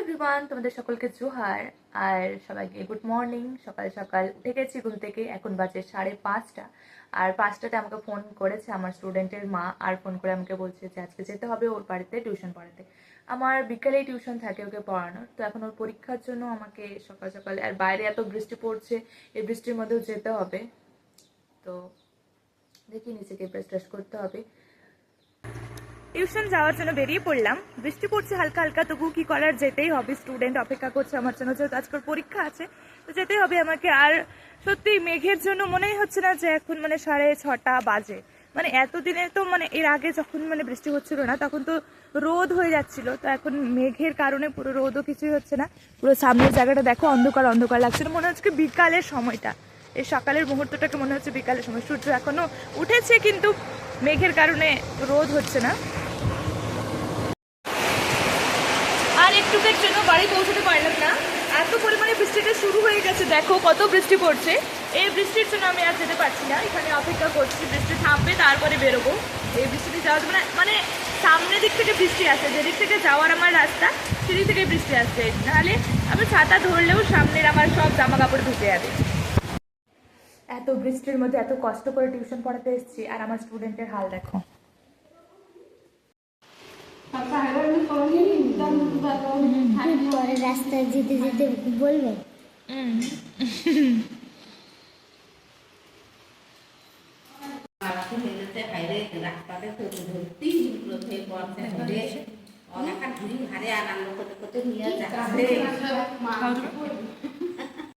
Everyone, তোমাদের সকলকে জোহার আর সবাইকে গুড মর্নিং। সকাল সকাল উঠে গেছি ঘুম থেকে, এখন বাজে 5:30। আর 5টাতে আমাকে ফোন করেছে আমার স্টুডেন্টের মা, আর ফোন করে আমাকে বলছে যে আজকে যেতে হবে ওর বাড়িতে টিউশন পড়াতে। আমার বিকেলেই টিউশন থাকে ওকে পড়ানোর, তো এখন ওর পরীক্ষার জন্য আমাকে সকাল সকাল, আর বাইরে এত বৃষ্টি পড়ছে, এই বৃষ্টির মধ্যেও যেতে হবে। তো দেখি নিজেকে প্রেস করতে হবে। টিউশন যাওয়ার জন্য বেরিয়ে পড়লাম। বৃষ্টি পড়ছে হালকা হালকা, তবু কি করার, যেতেই হবে। স্টুডেন্ট অপেক্ষা করছে আমার জন্য, যেহেতু আজকের পরীক্ষা আছে তো যেতেই হবে আমাকে। আর সত্যি মেঘের জন্য মনেই হচ্ছে না যে এখন 6:30 বাজে। এতদিনে তো এর আগে যখন বৃষ্টি হচ্ছিল না তখন তো রোদ হয়ে যাচ্ছিল, তো এখন মেঘের কারণে পুরো রোদও কিছুই হচ্ছে না। পুরো সামনের জায়গাটা দেখো, অন্ধকার অন্ধকার লাগছিল, মনে হচ্ছে বিকালের সময়টা। এই সকালের মুহূর্তটাকে মনে হচ্ছে বিকালের সময়। সূর্য এখনো উঠেছে কিন্তু মেঘের কারণে রোদ হচ্ছে না। আর একটুকের জন্য বাড়ি পৌঁছতে পারলাম না, এত পরিমাণে বৃষ্টিটা শুরু হয়ে গেছে। দেখো কত বৃষ্টি পড়ছে। এই বৃষ্টির জন্য আমি আর যেতে পারছি না, এখানে অপেক্ষা করছি বৃষ্টি থামবে তারপরে বেরোবো। এই বৃষ্টিতে যাওয়ার সামনের দিক থেকে বৃষ্টি আসছে, যেদিক থেকে যাওয়ার আমার রাস্তা সেদিক থেকে বৃষ্টি আসছে, নাহলে আমি ছাতা ধরলেও সামনের আমার সব জামা কাপড় ভিজে যাবে। এত বৃষ্টির মধ্যে এত কষ্ট করে টিউশন পড়াতে এসেছি, আর আমার স্টুডেন্টের হাল দেখো। রাস্তায় যেতে যেতে বলবে